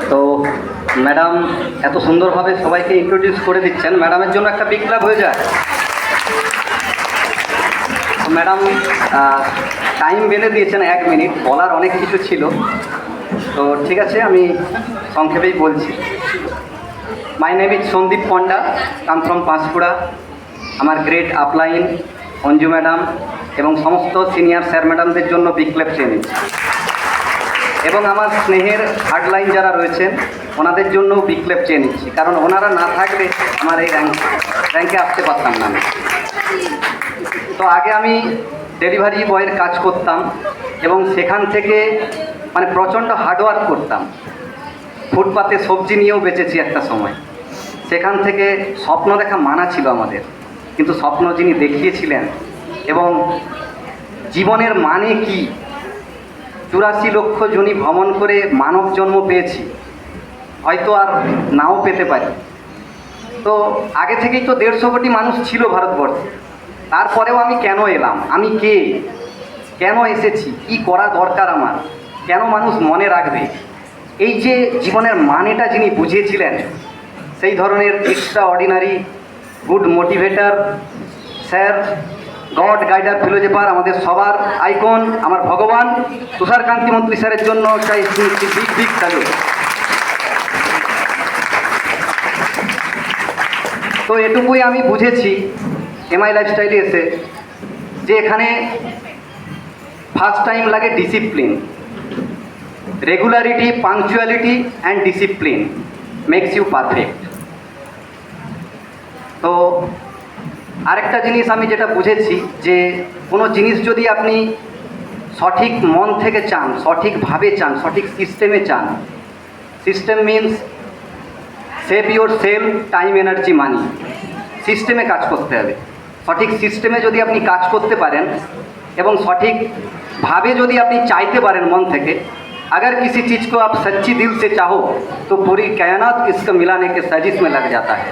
তো ম্যাডাম এত সুন্দরভাবে সবাইকে ইন্ট্রোডিউস করে দিচ্ছেন, ম্যাডামের জন্য একটা বিগ ক্লাব হয়ে যায়। তো ম্যাডাম টাইম বেঁধে দিয়েছেন 1 মিনিট, বলার অনেক কিছু ছিল, তো ঠিক আছে আমি সংক্ষেপেই বলছি। My name is Sandip Panda, come from Panskura. আমার গ্রেট আপলাইন অঞ্জু ম্যাডাম এবং সমস্ত সিনিয়র স্যার ম্যাডামদের জন্য বিগ ক্লাব চেয়ে নিচ্ছি, এবং আমার স্নেহের হার্ডলাইন যারা রয়েছেন ওনাদের জন্য বিগ ক্লাব চেয়ে নিচ্ছি, কারণ ওনারা না থাকলে আমার এই র্যাঙ্কে আসতে পারতাম না। তো আগে আমি ডেলিভারি বয়ের কাজ করতাম এবং সেখান থেকে প্রচণ্ড হার্ডওয়ার্ক করতাম। ফুটপাতে সবজি নিয়েও বেঁচেছি একটা সময়। সেখান থেকে স্বপ্ন দেখা মানা ছিল আমাদের, কিন্তু স্বপ্ন যিনি দেখিয়েছিলেন এবং জীবনের মানে কি, 84 লক্ষ জনি ভ্রমণ করে মানব জন্ম পেয়েছি, হয়তো আর নাও পেতে পারি। তো আগে থেকেই তো 150 কোটি মানুষ ছিল ভারতবর্ষে, তারপরেও আমি কেন এলাম, আমি কে, কেন এসেছি, কি করা দরকার আমার, কেন মানুষ মনে রাখবে, এই যে জীবনের মানেটা যিনি বুঝিয়েছিলেন, সেই ধরনের extraordinary good motivator sir, god guider philosopher, আমাদের সবার আইকন, আমার ভগবান তুষারকান্তি মন্ত্রী স্যারের জন্য চাই বিগ বিগ স্যালুট। তো এটুকুই আমি বুঝেছি এমআই লাইফস্টাইলে এসে, যে এখানে ফার্স্ট টাইম লাগে discipline, regularity, punctuality and discipline makes you perfect. তো আরেকটা জিনিস আমি যেটা বুঝেছি, যে কোনো জিনিস যদি আপনি সঠিক মন থেকে চান, সঠিকভাবে চান, সঠিক সিস্টেমে চান, system means save yourself, time, energy, money, সিস্টেমে কাজ করতে হবে। সঠিক সিস্টেমে যদি আপনি কাজ করতে পারেন এবং সঠিকভাবে যদি আপনি চাইতে পারেন মন থেকে, अगर किसी चीज़ को आप सच्ची दिल से चाहो तो पूरी कायनात इसको मिलाने के साजिश में लग जाता है।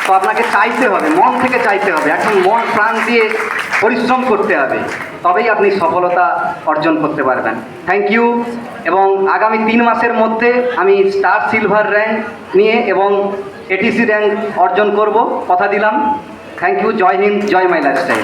তো আপনাকে চাইতে হবে, মন থেকে চাইতে হবে, এখন মন প্রাণ দিয়ে পরিশ্রম করতে হবে, তবেই আপনি সফলতা অর্জন করতে পারবেন। Thank you. এবং আগামী 3 মাসের মধ্যে আমি স্টার সিলভার র্যাঙ্ক নিয়ে এবং এটিসি র্যাঙ্ক অর্জন করব, কথা দিলাম। Thank you. জয় হিন্দ, জয় মাই লাইফস্টাইল।